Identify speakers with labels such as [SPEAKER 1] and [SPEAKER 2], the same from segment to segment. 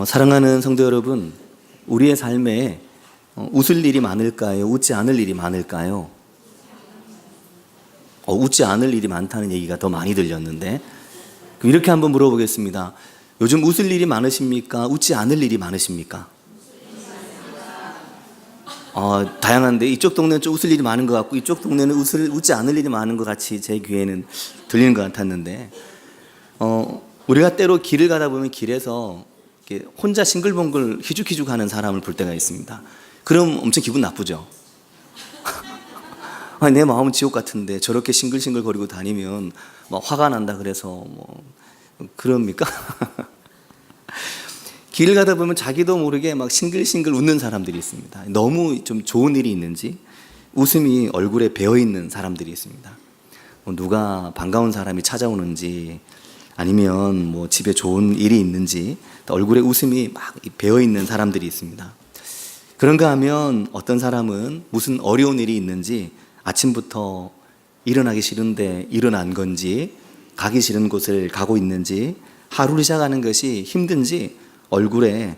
[SPEAKER 1] 사랑하는 성도 여러분, 우리의 삶에 웃을 일이 많을까요? 웃지 않을 일이 많을까요? 웃지 않을 일이 많다는 얘기가 더 많이 들렸는데, 그럼 이렇게 한번 물어보겠습니다. 요즘 웃을 일이 많으십니까? 웃지 않을 일이 많으십니까? 다양한데 이쪽 동네는 좀 웃을 일이 많은 것 같고 이쪽 동네는 웃지 않을 일이 많은 것 같이 제 귀에는 들리는 것 같았는데, 우리가 때로 길을 가다 보면 길에서 이렇게 혼자 싱글벙글 희죽희죽 하는 사람을 볼 때가 있습니다. 그럼 엄청 기분 나쁘죠? 내 마음은 지옥 같은데 저렇게 싱글싱글 거리고 다니면 막 화가 난다 그래서 뭐 그럽니까? 길을 가다 보면 자기도 모르게 막 싱글싱글 웃는 사람들이 있습니다. 너무 좀 좋은 일이 있는지 웃음이 얼굴에 배어있는 사람들이 있습니다. 누가 반가운 사람이 찾아오는지 아니면 뭐 집에 좋은 일이 있는지 얼굴에 웃음이 막 배어있는 사람들이 있습니다. 그런가 하면 어떤 사람은 무슨 어려운 일이 있는지 아침부터 일어나기 싫은데 일어난 건지 가기 싫은 곳을 가고 있는지 하루를 시작하는 것이 힘든지 얼굴에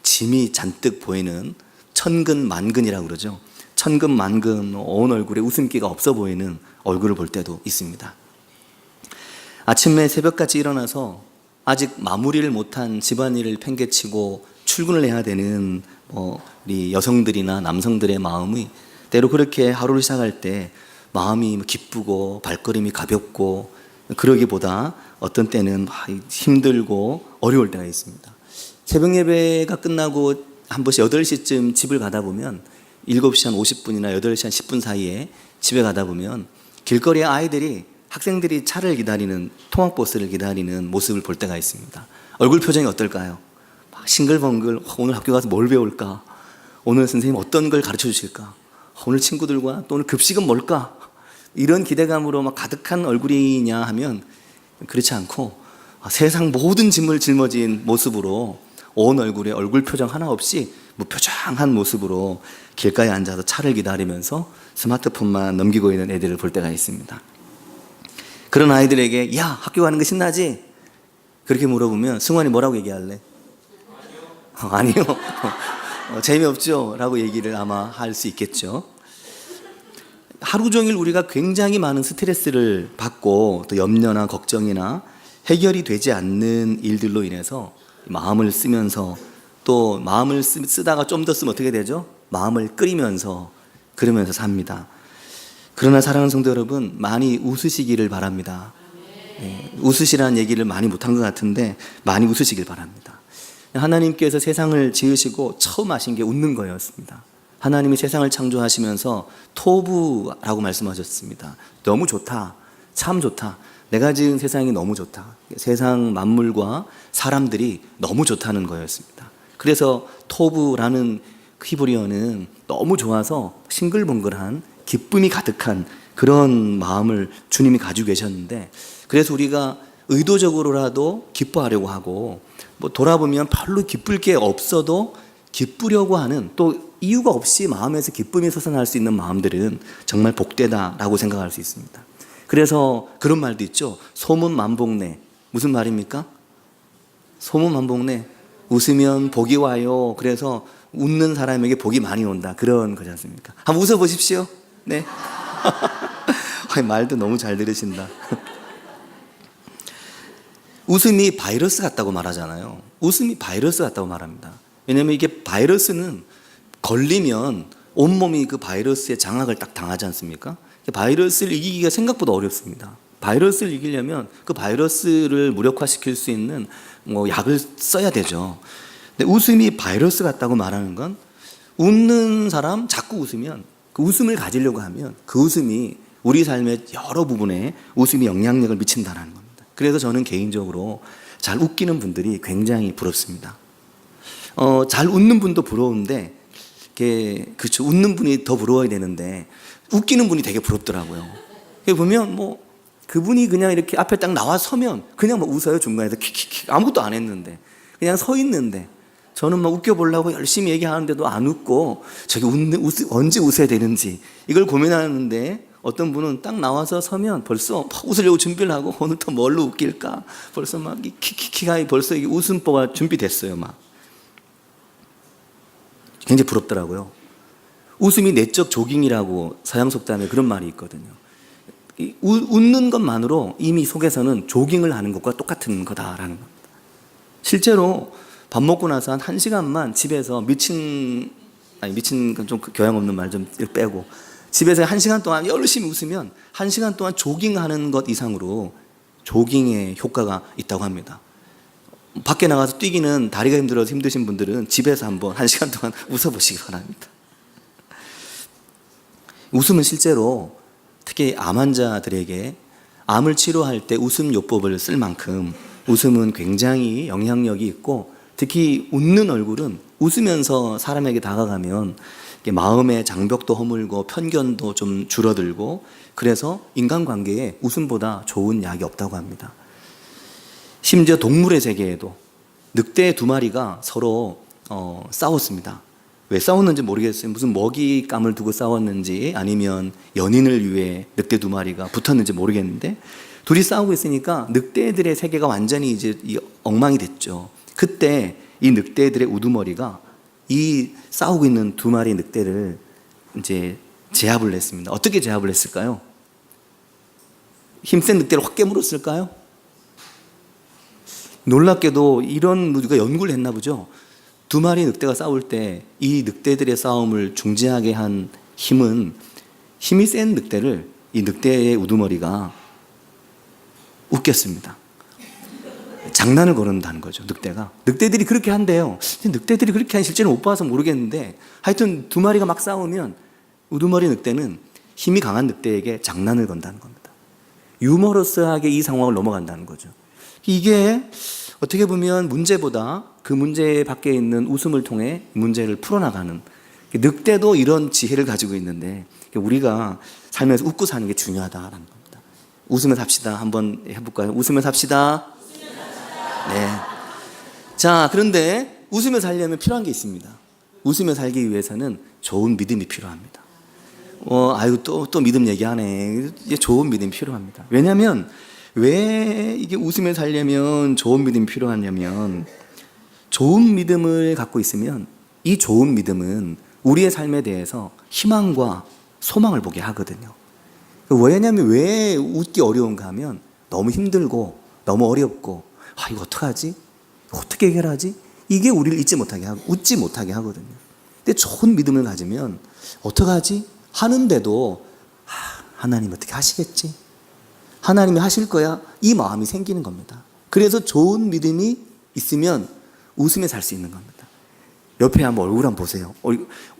[SPEAKER 1] 짐이 잔뜩 보이는 천근만근이라고 그러죠. 천근만근 온 얼굴에 웃음기가 없어 보이는 얼굴을 볼 때도 있습니다. 아침에 새벽까지 일어나서 아직 마무리를 못한 집안일을 팽개치고 출근을 해야 되는 우리 여성들이나 남성들의 마음이 때로 그렇게 하루를 시작할 때 마음이 기쁘고 발걸음이 가볍고 그러기보다 어떤 때는 힘들고 어려울 때가 있습니다. 새벽 예배가 끝나고 한 번씩 8시쯤 집을 가다 보면 7시 한 50분이나 8시 한 10분 사이에 집에 가다 보면 길거리에 아이들이 학생들이 차를 기다리는 통학버스를 기다리는 모습을 볼 때가 있습니다. 얼굴 표정이 어떨까요? 막 싱글벙글 오늘 학교 가서 뭘 배울까? 오늘 선생님 어떤 걸 가르쳐 주실까? 오늘 친구들과 또 오늘 급식은 뭘까? 이런 기대감으로 막 가득한 얼굴이냐 하면 그렇지 않고 세상 모든 짐을 짊어진 모습으로 온 얼굴에 얼굴 표정 하나 없이 무표정한 모습으로 길가에 앉아서 차를 기다리면서 스마트폰만 넘기고 있는 애들을 볼 때가 있습니다. 그런 아이들에게 야 학교 가는 거 신나지? 그렇게 물어보면 승환이 뭐라고 얘기할래? 아니요. 재미없죠? 라고 얘기를 아마 할 수 있겠죠. 하루 종일 우리가 굉장히 많은 스트레스를 받고 또 염려나 걱정이나 해결이 되지 않는 일들로 인해서 마음을 쓰면서 또 마음을 쓰다가 좀 더 쓰면 어떻게 되죠? 마음을 끓이면서 그러면서 삽니다. 그러나 사랑하는 성도 여러분, 많이 웃으시기를 바랍니다. 웃으시라는 얘기를 많이 못한 것 같은데 많이 웃으시길 바랍니다. 하나님께서 세상을 지으시고 처음 하신 게 웃는 거였습니다. 하나님이 세상을 창조하시면서 토부라고 말씀하셨습니다. 너무 좋다, 참 좋다, 내가 지은 세상이 너무 좋다, 세상 만물과 사람들이 너무 좋다는 거였습니다. 그래서 토부라는 히브리어는 너무 좋아서 싱글벙글한 기쁨이 가득한 그런 마음을 주님이 가지고 계셨는데, 그래서 우리가 의도적으로라도 기뻐하려고 하고 돌아보면 별로 기쁠 게 없어도 기쁘려고 하는, 또 이유가 없이 마음에서 기쁨이 솟아날 수 있는 마음들은 정말 복되다라고 생각할 수 있습니다. 그래서 그런 말도 있죠. 소문만복내. 무슨 말입니까? 소문만복내. 웃으면 복이 와요. 그래서 웃는 사람에게 복이 많이 온다. 그런 거지 않습니까? 한번 웃어보십시오. 네. 말도 너무 잘 들으신다. 웃음이 바이러스 같다고 말하잖아요. 웃음이 바이러스 같다고 말합니다. 왜냐하면 이게 바이러스는 걸리면 온몸이 그 바이러스의 장악을 딱 당하지 않습니까? 바이러스를 이기기가 생각보다 어렵습니다. 바이러스를 이기려면 그 바이러스를 무력화시킬 수 있는 약을 써야 되죠. 근데 웃음이 바이러스 같다고 말하는 건, 웃는 사람 자꾸 웃으면, 그 웃음을 가지려고 하면 그 웃음이 우리 삶의 여러 부분에 웃음이 영향력을 미친다는 겁니다. 그래서 저는 개인적으로 잘 웃기는 분들이 굉장히 부럽습니다. 잘 웃는 분도 부러운데, 그렇죠. 웃는 분이 더 부러워야 되는데 웃기는 분이 되게 부럽더라고요. 보면 그분이 그냥 이렇게 앞에 딱 나와 서면 그냥 웃어요. 중간에서 킥킥킥 아무것도 안 했는데 그냥 서 있는데, 저는 웃겨보려고 열심히 얘기하는데도 안 웃고 저기 언제 웃어야 되는지 이걸 고민하는데 어떤 분은 딱 나와서 서면 벌써 막 웃으려고 준비를 하고 오늘 또 뭘로 웃길까? 벌써 막 키키키가 벌써 이게 웃음보가 준비됐어요. 막 굉장히 부럽더라고요. 웃음이 내적 조깅이라고 서양 속담에 그런 말이 있거든요. 웃는 것만으로 이미 속에서는 조깅을 하는 것과 똑같은 거다라는 겁니다. 실제로 밥 먹고 나서 한 1시간만 집에서 미친 건 좀 교양 없는 말 좀 빼고 집에서 1시간 동안 열심히 웃으면 1시간 동안 조깅하는 것 이상으로 조깅의 효과가 있다고 합니다. 밖에 나가서 뛰기는 다리가 힘들어서 힘드신 분들은 집에서 한번 1시간 동안 웃어보시기 바랍니다. 웃음은 실제로 특히 암 환자들에게 암을 치료할 때 웃음 요법을 쓸 만큼 웃음은 굉장히 영향력이 있고, 특히 웃는 얼굴은 웃으면서 사람에게 다가가면 마음의 장벽도 허물고 편견도 좀 줄어들고, 그래서 인간관계에 웃음보다 좋은 약이 없다고 합니다. 심지어 동물의 세계에도 늑대 2마리가 서로 싸웠습니다. 왜 싸웠는지 모르겠어요. 무슨 먹잇감을 두고 싸웠는지 아니면 연인을 위해 늑대 2마리가 붙었는지 모르겠는데, 둘이 싸우고 있으니까 늑대들의 세계가 완전히 이제 엉망이 됐죠. 그때 이 늑대들의 우두머리가 이 싸우고 있는 2마리 늑대를 이제 제압을 했습니다. 어떻게 제압을 했을까요? 힘센 늑대를 확 깨물었을까요? 놀랍게도 이런 누가 연구를 했나 보죠. 2마리 늑대가 싸울 때 이 늑대들의 싸움을 중지하게 한 힘은, 힘이 센 늑대를 이 늑대의 우두머리가 웃겼습니다. 장난을 거는다는 거죠. 늑대들이 그렇게 한대요. 늑대들이 그렇게 하는 실제로 못 봐서 모르겠는데, 하여튼 2마리가 막 싸우면 우두머리 늑대는 힘이 강한 늑대에게 장난을 건다는 겁니다. 유머러스하게 이 상황을 넘어간다는 거죠. 이게 어떻게 보면 문제보다 그 문제 밖에 있는 웃음을 통해 문제를 풀어나가는, 늑대도 이런 지혜를 가지고 있는데 우리가 살면서 웃고 사는 게 중요하다라는 겁니다. 웃으며 삽시다. 한번 해볼까요? 웃으며 삽시다. 네. 자, 그런데 웃으며 살려면 필요한 게 있습니다. 웃으며 살기 위해서는 좋은 믿음이 필요합니다. 또 믿음 얘기하네. 이제 좋은 믿음이 필요합니다. 왜냐하면 왜 이게 웃으며 살려면 좋은 믿음이 필요하냐면, 좋은 믿음을 갖고 있으면 이 좋은 믿음은 우리의 삶에 대해서 희망과 소망을 보게 하거든요. 왜냐하면 왜 웃기 어려운가 하면 너무 힘들고 너무 어렵고, 이거 어떡하지? 어떻게 해결하지? 이게 우리를 웃지 못하게 하거든요. 근데 좋은 믿음을 가지면 어떡하지? 하는데도 하나님 어떻게 하시겠지? 하나님이 하실 거야. 이 마음이 생기는 겁니다. 그래서 좋은 믿음이 있으면 웃으며 살 수 있는 겁니다. 옆에 한번 얼굴 한번 보세요.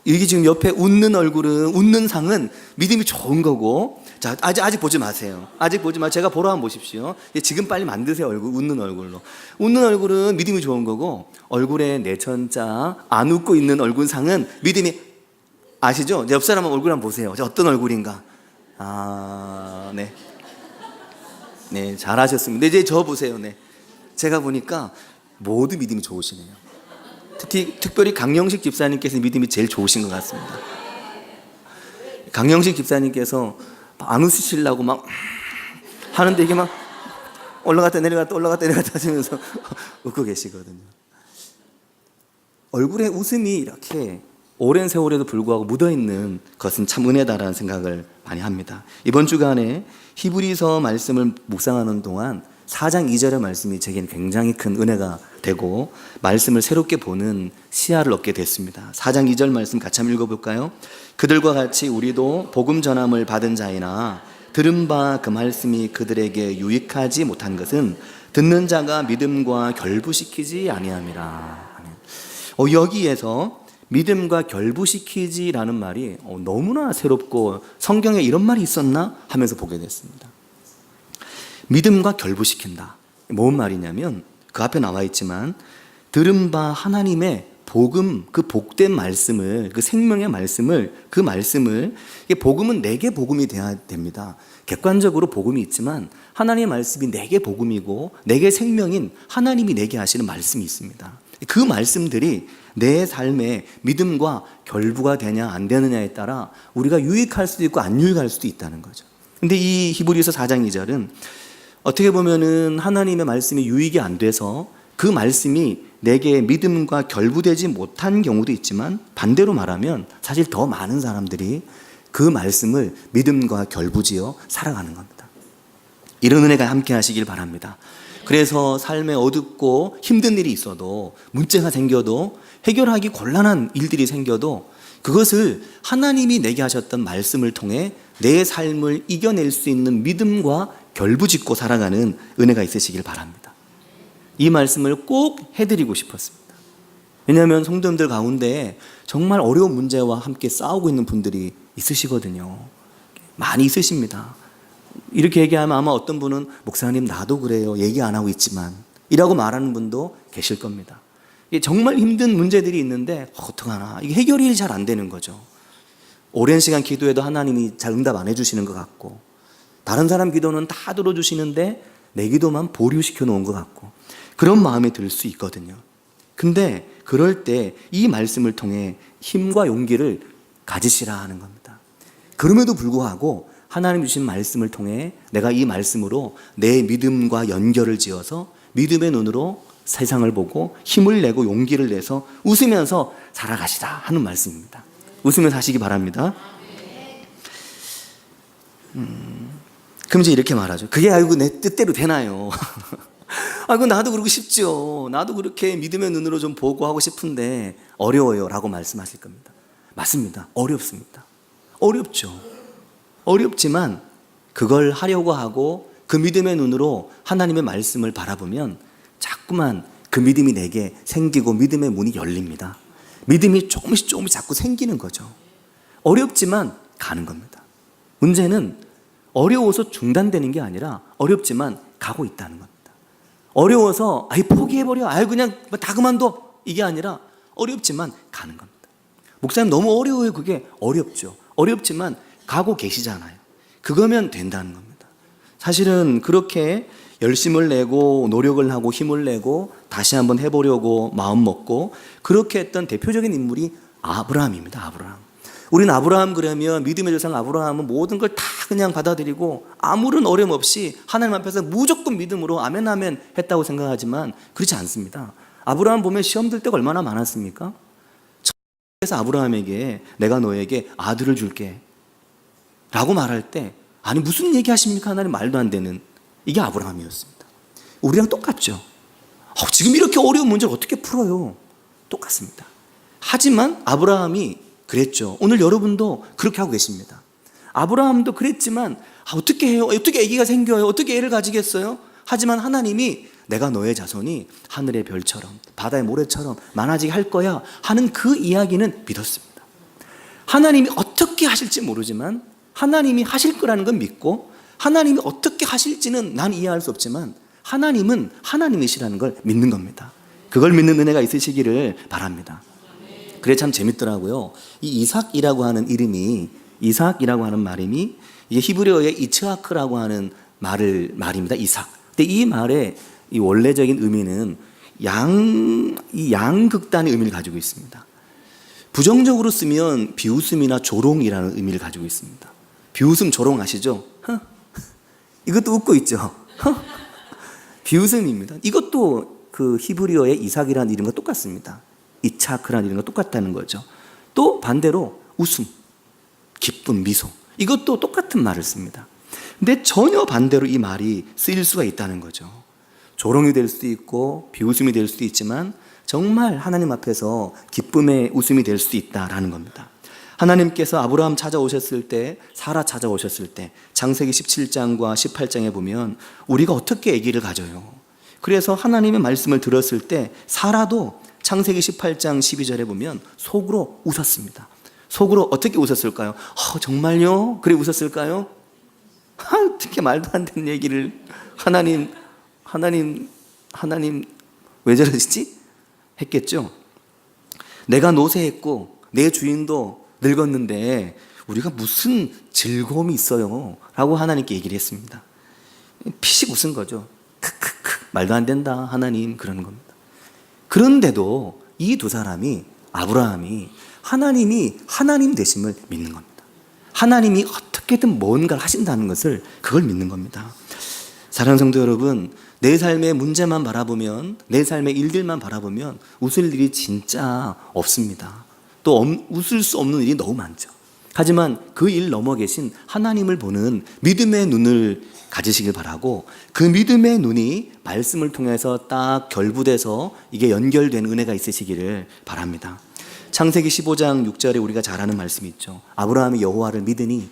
[SPEAKER 1] 여기 지금 옆에 웃는 상은 믿음이 좋은 거고, 자, 아직 보지 마세요. 제가 보러 한번 보십시오. 지금 빨리 만드세요. 웃는 얼굴로. 웃는 얼굴은 믿음이 좋은 거고, 얼굴에 내천자, 안 웃고 있는 얼굴 상은 믿음이, 아시죠? 옆 사람 얼굴 한번 보세요. 어떤 얼굴인가? 네. 네, 잘하셨습니다. 이제 저 보세요. 네. 제가 보니까 모두 믿음이 좋으시네요. 특별히 강영식 집사님께서 믿음이 제일 좋으신 것 같습니다. 강영식 집사님께서 안 웃으시려고 막 하는데 이게 막 올라갔다 내려갔다 하시면서 웃고 계시거든요. 얼굴에 웃음이 이렇게 오랜 세월에도 불구하고 묻어있는 것은 참 은혜다라는 생각을 많이 합니다. 이번 주간에 히브리서 말씀을 묵상하는 동안 4장 2절의 말씀이 제게는 굉장히 큰 은혜가 되고 말씀을 새롭게 보는 시야를 얻게 됐습니다. 4장 2절 말씀 같이 한번 읽어볼까요? 그들과 같이 우리도 복음 전함을 받은 자이나 들은 바 그 말씀이 그들에게 유익하지 못한 것은 듣는 자가 믿음과 결부시키지 아니함이라. 여기에서 믿음과 결부시키지라는 말이 너무나 새롭고 성경에 이런 말이 있었나 하면서 보게 됐습니다. 믿음과 결부시킨다. 뭔 말이냐면 그 앞에 나와 있지만 들은 바 하나님의 복음, 그 복된 말씀을, 그 생명의 말씀을, 그 말씀을, 복음은 내게 복음이 돼야 됩니다. 객관적으로 복음이 있지만 하나님의 말씀이 내게 복음이고 내게 생명인 하나님이 내게 하시는 말씀이 있습니다. 그 말씀들이 내 삶의 믿음과 결부가 되냐 안 되느냐에 따라 우리가 유익할 수도 있고 안 유익할 수도 있다는 거죠. 근데 이 히브리서 4장 2절은 어떻게 보면은 하나님의 말씀이 유익이 안 돼서 그 말씀이 내게 믿음과 결부되지 못한 경우도 있지만, 반대로 말하면 사실 더 많은 사람들이 그 말씀을 믿음과 결부지어 살아가는 겁니다. 이런 은혜가 함께 하시길 바랍니다. 그래서 삶에 어둡고 힘든 일이 있어도, 문제가 생겨도, 해결하기 곤란한 일들이 생겨도 그것을 하나님이 내게 하셨던 말씀을 통해 내 삶을 이겨낼 수 있는 믿음과 결부짓고 살아가는 은혜가 있으시길 바랍니다. 이 말씀을 꼭 해드리고 싶었습니다. 왜냐하면 성도님들 가운데 정말 어려운 문제와 함께 싸우고 있는 분들이 있으시거든요. 많이 있으십니다. 이렇게 얘기하면 아마 어떤 분은 목사님 나도 그래요, 얘기 안 하고 있지만 이라고 말하는 분도 계실 겁니다. 이게 정말 힘든 문제들이 있는데 어떡하나, 이게 해결이 잘 안 되는 거죠. 오랜 시간 기도해도 하나님이 잘 응답 안 해주시는 것 같고, 다른 사람 기도는 다 들어주시는데 내 기도만 보류시켜 놓은 것 같고, 그런 마음이 들 수 있거든요. 근데 그럴 때 이 말씀을 통해 힘과 용기를 가지시라 하는 겁니다. 그럼에도 불구하고 하나님 주신 말씀을 통해 내가 이 말씀으로 내 믿음과 연결을 지어서 믿음의 눈으로 세상을 보고 힘을 내고 용기를 내서 웃으면서 살아가시라 하는 말씀입니다. 웃으면서 하시기 바랍니다. 그럼 이제 이렇게 말하죠. 그게 아이고 내 뜻대로 되나요? 아이고 나도 그러고 싶죠. 나도 그렇게 믿음의 눈으로 좀 보고 하고 싶은데 어려워요 라고 말씀하실 겁니다. 맞습니다. 어렵습니다. 어렵죠. 어렵지만 그걸 하려고 하고 그 믿음의 눈으로 하나님의 말씀을 바라보면 자꾸만 그 믿음이 내게 생기고 믿음의 문이 열립니다. 믿음이 조금씩 자꾸 생기는 거죠. 어렵지만 가는 겁니다. 문제는 어려워서 중단되는 게 아니라 어렵지만 가고 있다는 겁니다. 어려워서 포기해버려, 그냥 다 그만둬, 이게 아니라 어렵지만 가는 겁니다. 목사님 너무 어려워요. 그게 어렵죠. 어렵지만 가고 계시잖아요. 그거면 된다는 겁니다. 사실은 그렇게 열심을 내고 노력을 하고 힘을 내고 다시 한번 해보려고 마음 먹고 그렇게 했던 대표적인 인물이 아브라함입니다. 아브라함. 우리는 아브라함 그러면 믿음의 조상 아브라함은 모든 걸 다 그냥 받아들이고 아무런 어려움 없이 하나님 앞에서 무조건 믿음으로 아멘 아멘 했다고 생각하지만 그렇지 않습니다. 아브라함 보면 시험 들 때가 얼마나 많았습니까? 그래서 아브라함에게 내가 너에게 아들을 줄게 라고 말할 때, 아니 무슨 얘기 하십니까? 하나님, 말도 안 되는. 이게 아브라함이었습니다. 우리랑 똑같죠. 지금 이렇게 어려운 문제를 어떻게 풀어요? 똑같습니다. 하지만 아브라함이 그랬죠. 오늘 여러분도 그렇게 하고 계십니다. 아브라함도 그랬지만 어떻게 해요? 어떻게 아기가 생겨요? 어떻게 애를 가지겠어요? 하지만 하나님이 내가 너의 자손이 하늘의 별처럼 바다의 모래처럼 많아지게 할 거야 하는 그 이야기는 믿었습니다. 하나님이 어떻게 하실지 모르지만 하나님이 하실 거라는 건 믿고, 하나님이 어떻게 하실지는 난 이해할 수 없지만 하나님은 하나님이시라는 걸 믿는 겁니다. 그걸 믿는 은혜가 있으시기를 바랍니다. 그래 참 재밌더라고요. 이 이삭이라고 하는 이름이, 이삭이라고 하는 말임이 이게 히브리어의 이츠하크라고 하는 말입니다. 이삭. 근데 이 말의 이 원래적인 의미는 양극단의 의미를 가지고 있습니다. 부정적으로 쓰면 비웃음이나 조롱이라는 의미를 가지고 있습니다. 비웃음, 조롱 아시죠? 이것도 웃고 있죠. 비웃음입니다. 이것도 그 히브리어의 이삭이라는 이름과 똑같습니다. 이차크라는 이름과 똑같다는 거죠. 또 반대로 웃음, 기쁨, 미소, 이것도 똑같은 말을 씁니다. 근데 전혀 반대로 이 말이 쓰일 수가 있다는 거죠. 조롱이 될 수도 있고 비웃음이 될 수도 있지만 정말 하나님 앞에서 기쁨의 웃음이 될 수도 있다라는 겁니다. 하나님께서 아브라함 찾아오셨을 때, 사라 찾아오셨을 때 창세기 17장과 18장에 보면 우리가 어떻게 아기를 가져요. 그래서 하나님의 말씀을 들었을 때 사라도 창세기 18장 12절에 보면 속으로 웃었습니다. 속으로 어떻게 웃었을까요? 정말요? 그래 웃었을까요? 어떻게 말도 안 되는 얘기를 하나님 왜 저러시지? 했겠죠. 내가 노쇠했고 내 주인도 늙었는데 우리가 무슨 즐거움이 있어요 라고 하나님께 얘기를 했습니다. 피식 웃은 거죠. 크크크, 말도 안 된다 하나님, 그러는 겁니다. 그런데도 이 두 사람이, 아브라함이 하나님이 하나님 되심을 믿는 겁니다. 하나님이 어떻게든 뭔가를 하신다는 것을, 그걸 믿는 겁니다. 사랑하는 성도 여러분, 내 삶의 문제만 바라보면, 내 삶의 일들만 바라보면 웃을 일이 진짜 없습니다. 또 웃을 수 없는 일이 너무 많죠. 하지만 그 일 넘어 계신 하나님을 보는 믿음의 눈을 가지시길 바라고, 그 믿음의 눈이 말씀을 통해서 딱 결부돼서 이게 연결된 은혜가 있으시기를 바랍니다. 창세기 15장 6절에 우리가 잘 아는 말씀이 있죠. 아브라함이 여호와를 믿으니,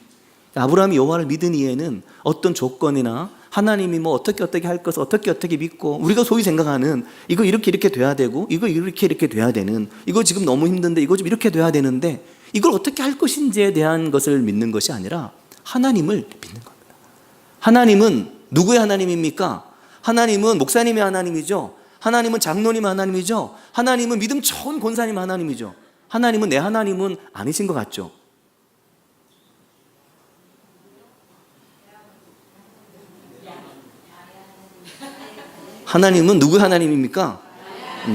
[SPEAKER 1] 아브라함이 여호와를 믿으니에는 어떤 조건이나 하나님이 뭐 어떻게 할 것을 어떻게 믿고, 우리가 소위 생각하는 이거 이렇게 돼야 되고, 이거 이렇게 돼야 되는, 이거 지금 너무 힘든데 이거 좀 이렇게 돼야 되는데 이걸 어떻게 할 것인지에 대한 것을 믿는 것이 아니라 하나님을 믿는 겁니다. 하나님은 누구의 하나님입니까? 하나님은 목사님의 하나님이죠. 하나님은 장로님의 하나님이죠. 하나님은 믿음 좋은 권사님의 하나님이죠. 하나님은 내 하나님은 아니신 것 같죠? 하나님은 누구의 하나님입니까?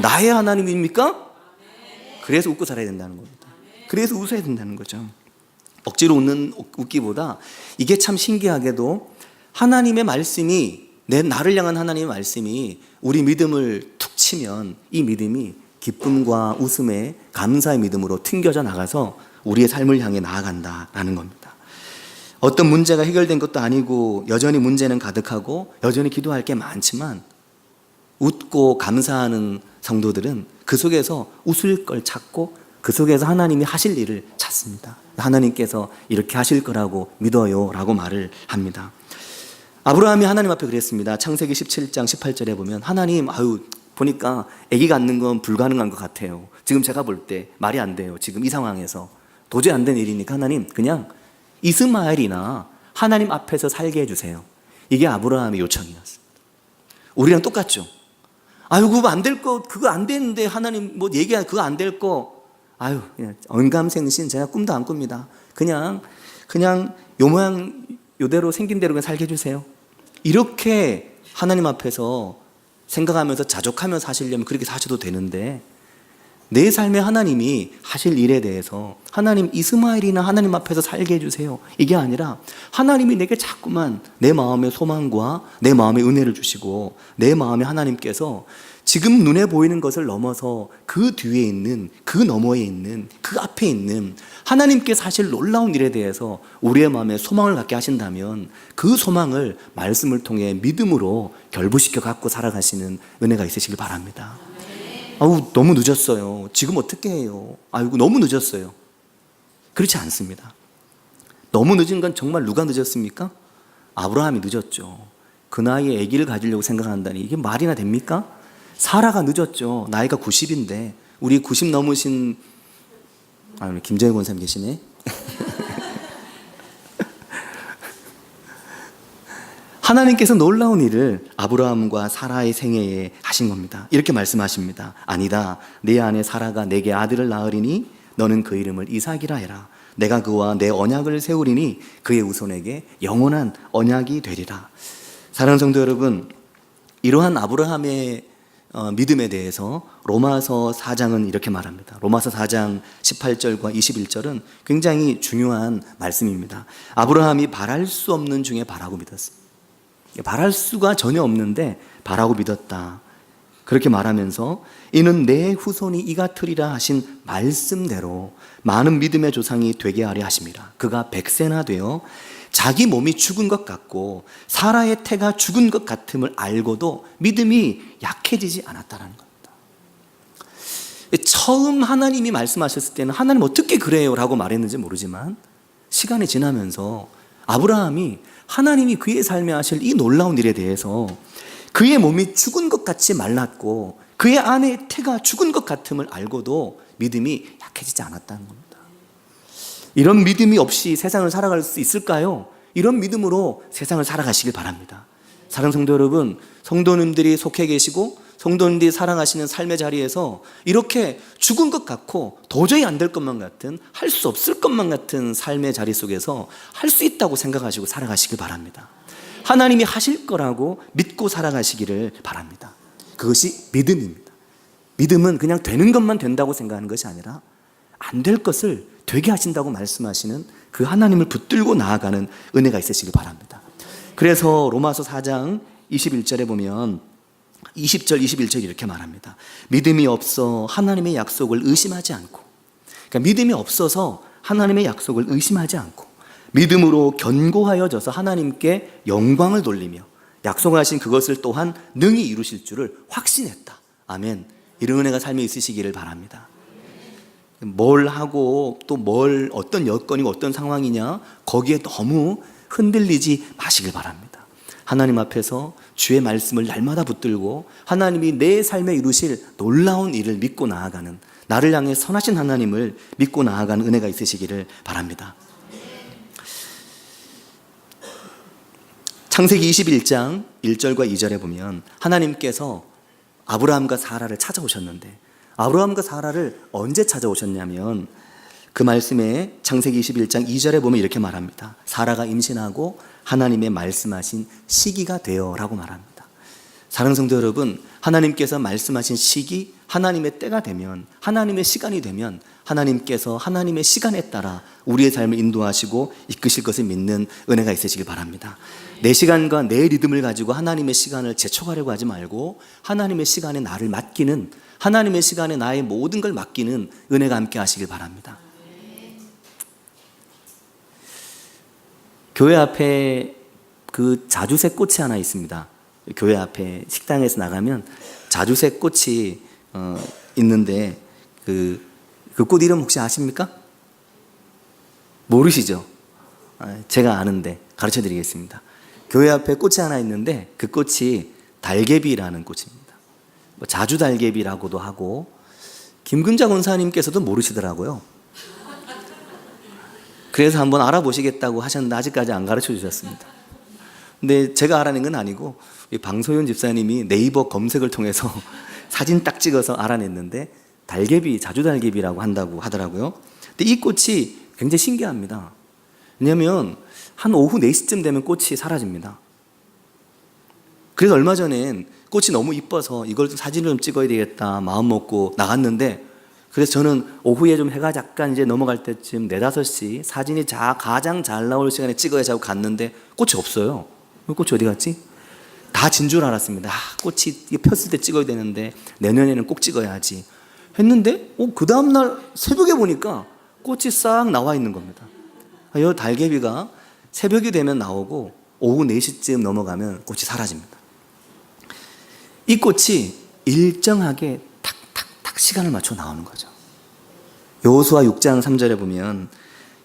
[SPEAKER 1] 나의 하나님입니까? 그래서 웃고 살아야 된다는 겁니다. 그래서 웃어야 된다는 거죠. 억지로 웃기보다 이게 참 신기하게도 하나님의 말씀이, 나를 향한 하나님의 말씀이 우리 믿음을 툭 치면 이 믿음이 기쁨과 웃음에 감사의 믿음으로 튕겨져 나가서 우리의 삶을 향해 나아간다라는 겁니다. 어떤 문제가 해결된 것도 아니고 여전히 문제는 가득하고 여전히 기도할 게 많지만 웃고 감사하는 성도들은 그 속에서 웃을 걸 찾고 그 속에서 하나님이 하실 일을 찾습니다. 하나님께서 이렇게 하실 거라고 믿어요 라고 말을 합니다. 아브라함이 하나님 앞에 그랬습니다. 창세기 17장 18절에 보면 하나님, 보니까 아기 갖는 건 불가능한 것 같아요. 지금 제가 볼 때 말이 안 돼요. 지금 이 상황에서 도저히 안 된 일이니까 하나님 그냥 이스마엘이나 하나님 앞에서 살게 해주세요. 이게 아브라함의 요청이었습니다. 우리랑 똑같죠. 그거 안 될 거, 그거 안 되는데 하나님 뭐 얘기하, 그거 안 될 거, 그냥 언감생신 제가 꿈도 안 꿉니다. 그냥 요 모양 요대로 생긴 대로 그냥 살게 해주세요. 이렇게 하나님 앞에서 생각하면서 자족하면서 하시려면 그렇게 사셔도 되는데, 내 삶에 하나님이 하실 일에 대해서 하나님 이스마엘이나 하나님 앞에서 살게 해주세요, 이게 아니라 하나님이 내게 자꾸만 내 마음의 소망과 내 마음의 은혜를 주시고, 내 마음에 하나님께서 지금 눈에 보이는 것을 넘어서 그 뒤에 있는, 그 너머에 있는, 그 앞에 있는 하나님께서 하실 놀라운 일에 대해서 우리의 마음에 소망을 갖게 하신다면 그 소망을 말씀을 통해 믿음으로 결부시켜 갖고 살아가시는 은혜가 있으시길 바랍니다. 너무 늦었어요. 지금 어떻게 해요? 너무 늦었어요. 그렇지 않습니다. 너무 늦은 건 정말 누가 늦었습니까? 아브라함이 늦었죠. 그 나이에 아기를 가지려고 생각한다니 이게 말이나 됩니까? 사라가 늦었죠. 나이가 90인데 우리 90 넘으신 김정희 권사님 계시네. 하나님께서 놀라운 일을 아브라함과 사라의 생애에 하신 겁니다. 이렇게 말씀하십니다. 아니다, 내 아내 사라가 내게 아들을 낳으리니 너는 그 이름을 이삭이라 해라. 내가 그와 내 언약을 세우리니 그의 후손에게 영원한 언약이 되리라. 사랑하는 성도 여러분, 이러한 아브라함의 믿음에 대해서 로마서 4장은 이렇게 말합니다. 로마서 4장 18절과 21절은 굉장히 중요한 말씀입니다. 아브라함이 바랄 수 없는 중에 바라고 믿었습니다. 바랄 수가 전혀 없는데 바라고 믿었다. 그렇게 말하면서 이는 내 후손이 이 같으리라 하신 말씀대로 많은 믿음의 조상이 되게 하려 하심이라. 그가 100세나 되어 자기 몸이 죽은 것 같고 사라의 태가 죽은 것 같음을 알고도 믿음이 약해지지 않았다는 겁니다. 처음 하나님이 말씀하셨을 때는 하나님 어떻게 그래요? 라고 말했는지 모르지만 시간이 지나면서 아브라함이 하나님이 그의 삶에 하실 이 놀라운 일에 대해서 그의 몸이 죽은 것 같이 말랐고 그의 아내의 태가 죽은 것 같음을 알고도 믿음이 약해지지 않았다는 겁니다. 이런 믿음이 없이 세상을 살아갈 수 있을까요? 이런 믿음으로 세상을 살아가시길 바랍니다. 사랑하는 성도 여러분, 성도님들이 속해 계시고 성도님들이 사랑하시는 삶의 자리에서 이렇게 죽은 것 같고 도저히 안 될 것만 같은, 할 수 없을 것만 같은 삶의 자리 속에서 할 수 있다고 생각하시고 살아가시길 바랍니다. 하나님이 하실 거라고 믿고 살아가시기를 바랍니다. 그것이 믿음입니다. 믿음은 그냥 되는 것만 된다고 생각하는 것이 아니라 안 될 것을 되게 하신다고 말씀하시는 그 하나님을 붙들고 나아가는 은혜가 있으시길 바랍니다. 그래서 로마서 4장 21절에 보면 20절 21절 이렇게 말합니다. 믿음이 없어 하나님의 약속을 의심하지 않고, 그러니까 믿음이 없어서 하나님의 약속을 의심하지 않고 믿음으로 견고하여져서 하나님께 영광을 돌리며 약속하신 그것을 또한 능히 이루실 줄을 확신했다. 아멘. 이런 은혜가 삶에 있으시기를 바랍니다. 뭘 하고 또 어떤 여건이고 어떤 상황이냐 거기에 너무 흔들리지 마시길 바랍니다. 하나님 앞에서 주의 말씀을 날마다 붙들고 하나님이 내 삶에 이루실 놀라운 일을 믿고 나아가는, 나를 향해 선하신 하나님을 믿고 나아가는 은혜가 있으시기를 바랍니다. 창세기 21장 1절과 2절에 보면 하나님께서 아브라함과 사라를 찾아오셨는데, 아브라함과 사라를 언제 찾아오셨냐면 그 말씀에 창세기 21장 2절에 보면 이렇게 말합니다. 사라가 임신하고 하나님의 말씀하신 시기가 되어라고 말합니다. 사랑하는 성도 여러분, 하나님께서 말씀하신 시기, 하나님의 때가 되면, 하나님의 시간이 되면 하나님께서 하나님의 시간에 따라 우리의 삶을 인도하시고 이끄실 것을 믿는 은혜가 있으시길 바랍니다. 내 시간과 내 리듬을 가지고 하나님의 시간을 재촉하려고 하지 말고 하나님의 시간에 나를 맡기는, 하나님의 시간에 나의 모든 걸 맡기는 은혜가 함께 하시길 바랍니다. 교회 앞에 그 자주색 꽃이 하나 있습니다. 교회 앞에 식당에서 나가면 자주색 꽃이 있는데 그 꽃 이름 혹시 아십니까? 모르시죠? 제가 아는데 가르쳐 드리겠습니다. 교회 앞에 꽃이 하나 있는데 그 꽃이 달개비라는 꽃입니다. 자주달개비라고도 하고, 김근자 권사님께서도 모르시더라고요. 그래서 한번 알아보시겠다고 하셨는데 아직까지 안 가르쳐 주셨습니다. 근데 제가 알아낸 건 아니고 방소연 집사님이 네이버 검색을 통해서 사진 딱 찍어서 알아냈는데 달개비, 자주달개비라고 한다고 하더라고요. 근데 이 꽃이 굉장히 신기합니다. 왜냐하면 한 오후 4시쯤 되면 꽃이 사라집니다. 그래서 얼마 전엔 꽃이 너무 이뻐서 이걸 좀 사진을 좀 찍어야 되겠다 마음 먹고 나갔는데, 그래서 저는 오후에 좀 해가 잠깐 이제 넘어갈 때쯤 4, 5시 사진이 가장 잘 나올 시간에 찍어야지 하고 갔는데 꽃이 없어요. 꽃이 어디 갔지? 다 진 줄 알았습니다. 꽃이 폈을 때 찍어야 되는데 내년에는 꼭 찍어야지 했는데 그 다음날 새벽에 보니까 꽃이 싹 나와 있는 겁니다. 이 달개비가 새벽이 되면 나오고 오후 4시쯤 넘어가면 꽃이 사라집니다. 이 꽃이 일정하게 탁탁탁 시간을 맞춰 나오는 거죠. 여호수아 6장 3절에 보면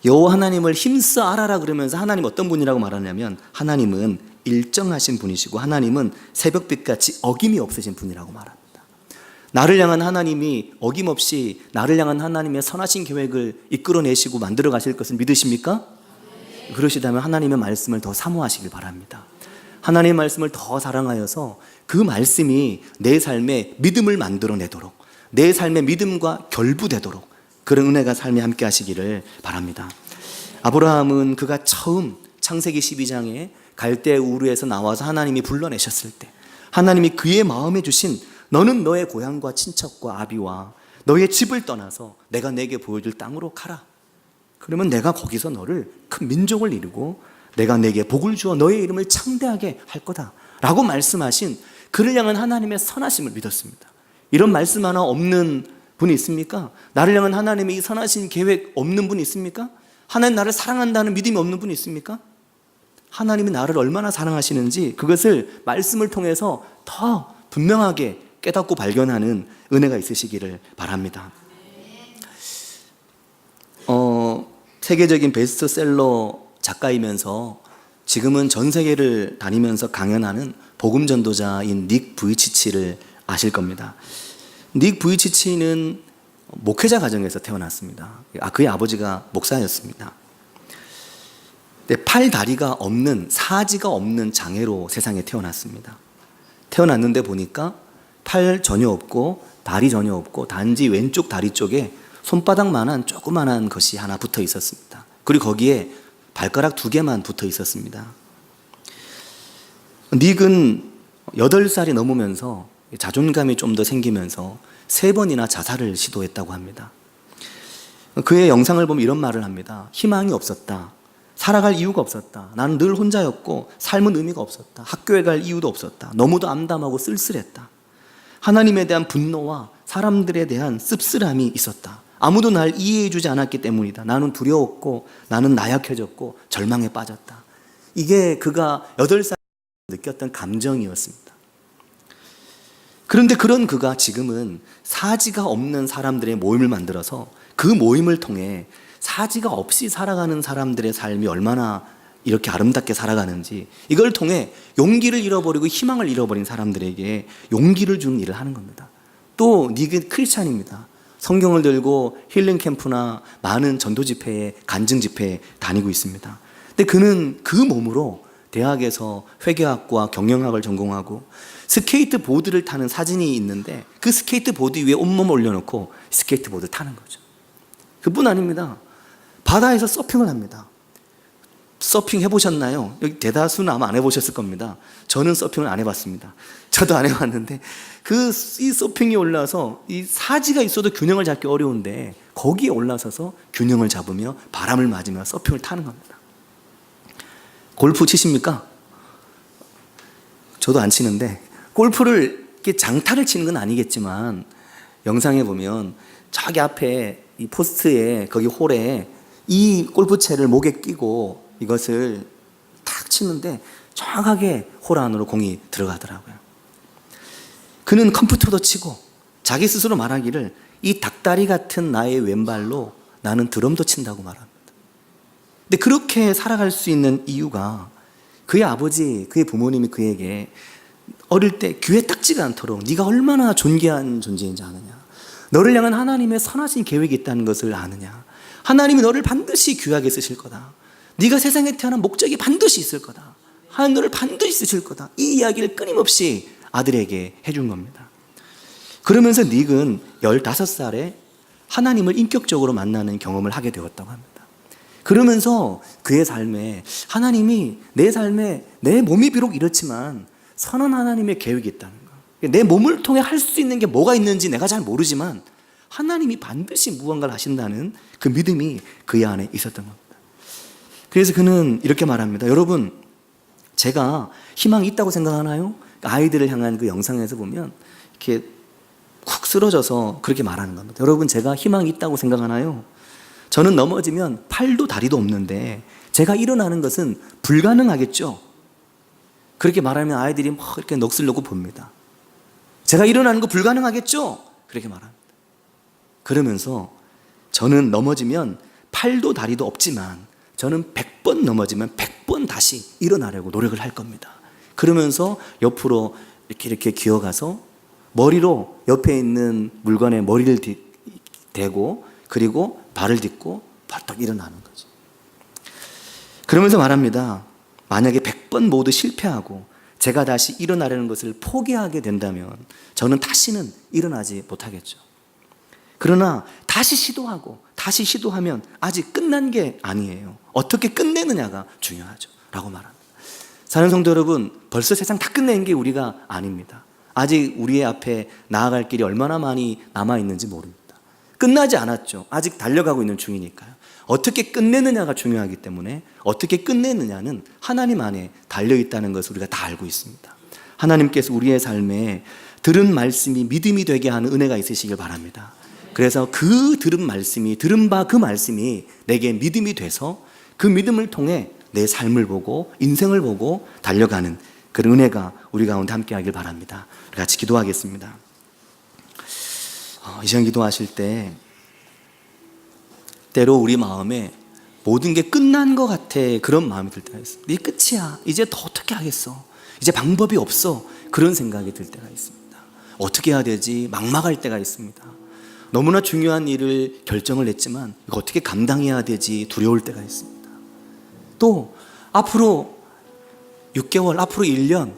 [SPEAKER 1] 여호와 하나님을 힘써 알아라 그러면서 하나님 어떤 분이라고 말하냐면 하나님은 일정하신 분이시고 하나님은 새벽빛같이 어김이 없으신 분이라고 말합니다. 나를 향한 하나님이 어김없이 나를 향한 하나님의 선하신 계획을 이끌어내시고 만들어 가실 것을 믿으십니까? 네. 그러시다면 하나님의 말씀을 더 사모하시길 바랍니다. 하나님의 말씀을 더 사랑하여서 그 말씀이 내 삶에 믿음을 만들어내도록, 내 삶의 믿음과 결부되도록 그런 은혜가 삶에 함께 하시기를 바랍니다. 아브라함은 그가 처음 창세기 12장에 갈대 우르에서 나와서 하나님이 불러내셨을 때 하나님이 그의 마음에 주신 너는 너의 고향과 친척과 아비와 너의 집을 떠나서 내가 내게 보여줄 땅으로 가라. 그러면 내가 거기서 너를 큰 민족을 이루고 내가 내게 복을 주어 너의 이름을 창대하게 할 거다 라고 말씀하신 그를 향한 하나님의 선하심을 믿었습니다. 이런 말씀 하나 없는 분이 있습니까? 나를 향한 하나님의 이 선하신 계획 없는 분이 있습니까? 하나님 나를 사랑한다는 믿음이 없는 분이 있습니까? 하나님이 나를 얼마나 사랑하시는지 그것을 말씀을 통해서 더 분명하게 깨닫고 발견하는 은혜가 있으시기를 바랍니다. 세계적인 베스트셀러 작가이면서 지금은 전 세계를 다니면서 강연하는 복음 전도자인 닉 부이치치를 아실 겁니다. 닉 부이치치는 목회자 가정에서 태어났습니다. 그의 아버지가 목사였습니다. 팔 다리가 없는, 사지가 없는 장애로 세상에 태어났습니다. 태어났는데 보니까 팔 전혀 없고 다리 전혀 없고 단지 왼쪽 다리 쪽에 손바닥만한 조그만한 것이 하나 붙어 있었습니다. 그리고 거기에 발가락 2개만 붙어 있었습니다. 닉은 8살이 넘으면서 자존감이 좀 더 생기면서 3번이나 자살을 시도했다고 합니다. 그의 영상을 보면 이런 말을 합니다. 희망이 없었다. 살아갈 이유가 없었다. 나는 늘 혼자였고 삶은 의미가 없었다. 학교에 갈 이유도 없었다. 너무도 암담하고 쓸쓸했다. 하나님에 대한 분노와 사람들에 대한 씁쓸함이 있었다. 아무도 날 이해해 주지 않았기 때문이다. 나는 두려웠고 나는 나약해졌고 절망에 빠졌다. 이게 그가 8살 느꼈던 감정이었습니다. 그런데 그런 그가 지금은 사지가 없는 사람들의 모임을 만들어서 그 모임을 통해 사지가 없이 살아가는 사람들의 삶이 얼마나 이렇게 아름답게 살아가는지, 이걸 통해 용기를 잃어버리고 희망을 잃어버린 사람들에게 용기를 주는 일을 하는 겁니다. 또 니게 크리스찬입니다. 성경을 들고 힐링 캠프나 많은 전도 집회에, 간증 집회에 다니고 있습니다. 근데 그는 그 몸으로 대학에서 회계학과 경영학을 전공하고 스케이트보드를 타는 사진이 있는데 그 스케이트보드 위에 온몸을 올려놓고 스케이트보드를 타는 거죠. 그뿐 아닙니다. 바다에서 서핑을 합니다. 서핑 해보셨나요? 여기 대다수는 아마 안 해보셨을 겁니다. 저는 서핑을 안 해봤습니다. 저도 안 해봤는데 이 서핑이 올라서 이 사지가 있어도 균형을 잡기 어려운데 거기에 올라서서 균형을 잡으며 바람을 맞으며 서핑을 타는 겁니다. 골프 치십니까? 저도 안 치는데 골프를 이렇게 장타를 치는 건 아니겠지만 영상에 보면 저기 앞에 이 포스트에 거기 홀에 이 골프채를 목에 끼고 이것을 탁 치는데 정확하게 홀 안으로 공이 들어가더라고요. 그는 컴퓨터도 치고 자기 스스로 말하기를 이 닭다리 같은 나의 왼발로 나는 드럼도 친다고 말합니다. 근데 그렇게 살아갈 수 있는 이유가 그의 아버지, 그의 부모님이 그에게 어릴 때 귀에 딱지가 않도록 네가 얼마나 존귀한 존재인지 아느냐, 너를 향한 하나님의 선하신 계획이 있다는 것을 아느냐, 하나님이 너를 반드시 귀하게 쓰실 거다, 네가 세상에 태어난 목적이 반드시 있을 거다, 하나님 너를 반드시 쓰실 거다, 이 이야기를 끊임없이 아들에게 해준 겁니다. 그러면서 닉은 15살에 하나님을 인격적으로 만나는 경험을 하게 되었다고 합니다. 그러면서 그의 삶에 하나님이 내 삶에 내 몸이 비록 이렇지만 선한 하나님의 계획이 있다는 거, 내 몸을 통해 할 수 있는 게 뭐가 있는지 내가 잘 모르지만 하나님이 반드시 무언가를 하신다는 그 믿음이 그의 안에 있었던 겁니다. 그래서 그는 이렇게 말합니다. 여러분, 제가 희망이 있다고 생각하나요? 아이들을 향한 그 영상에서 보면 이렇게 쿡 쓰러져서 그렇게 말하는 겁니다. 여러분, 제가 희망이 있다고 생각하나요? 저는 넘어지면 팔도 다리도 없는데 제가 일어나는 것은 불가능하겠죠? 그렇게 말하면 아이들이 막 이렇게 넋을 놓고 봅니다. 제가 일어나는 거 불가능하겠죠? 그렇게 말합니다. 그러면서 저는 넘어지면 팔도 다리도 없지만 저는 100번 넘어지면 100번 다시 일어나려고 노력을 할 겁니다. 그러면서 옆으로 이렇게 기어가서 머리로 옆에 있는 물건에 머리를 대고 그리고 발을 딛고 벌떡 일어나는 거죠. 그러면서 말합니다. 만약에 100번 모두 실패하고 제가 다시 일어나려는 것을 포기하게 된다면 저는 다시는 일어나지 못하겠죠. 그러나 다시 시도하면 아직 끝난 게 아니에요. 어떻게 끝내느냐가 중요하죠 라고 말합니다. 사랑하는 성도 여러분, 벌써 세상 다 끝낸 게 우리가 아닙니다. 아직 우리의 앞에 나아갈 길이 얼마나 많이 남아있는지 모릅니다. 끝나지 않았죠. 아직 달려가고 있는 중이니까요. 어떻게 끝내느냐가 중요하기 때문에 어떻게 끝내느냐는 하나님 안에 달려있다는 것을 우리가 다 알고 있습니다. 하나님께서 우리의 삶에 들은 말씀이 믿음이 되게 하는 은혜가 있으시길 바랍니다. 그래서 들은 바 그 말씀이 내게 믿음이 돼서 그 믿음을 통해 내 삶을 보고 인생을 보고 달려가는 그런 은혜가 우리 가운데 함께 하길 바랍니다. 같이 기도하겠습니다. 이 시간 기도하실 때 때로 우리 마음에 모든 게 끝난 것 같아 그런 마음이 들 때가 있어요. 이게 끝이야. 이제 더 어떻게 하겠어. 이제 방법이 없어. 그런 생각이 들 때가 있습니다. 어떻게 해야 되지? 막막할 때가 있습니다. 너무나 중요한 일을 결정을 했지만 이거 어떻게 감당해야 되지? 두려울 때가 있습니다. 또 앞으로 6개월, 앞으로 1년,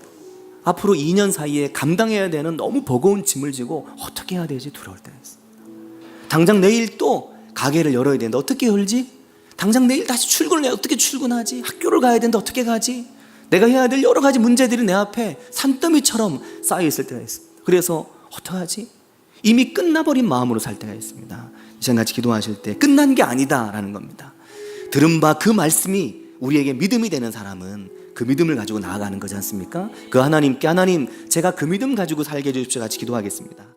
[SPEAKER 1] 앞으로 2년 사이에 감당해야 되는 너무 버거운 짐을 지고 어떻게 해야 되지? 두려울 때가 있습니다. 당장 내일 또 가게를 열어야 되는데 어떻게 열지? 당장 내일 다시 출근을 해야 어떻게 출근하지? 학교를 가야 되는데 어떻게 가지? 내가 해야 될 여러 가지 문제들이 내 앞에 산더미처럼 쌓여 있을 때가 있습니다. 그래서 어떡하지? 이미 끝나버린 마음으로 살 때가 있습니다. 이 시간 같이 기도하실 때 끝난 게 아니다라는 겁니다. 들은 바 그 말씀이 우리에게 믿음이 되는 사람은 그 믿음을 가지고 나아가는 거지 않습니까? 그 하나님께, 하나님 제가 그 믿음 가지고 살게 해주십시오 같이 기도하겠습니다.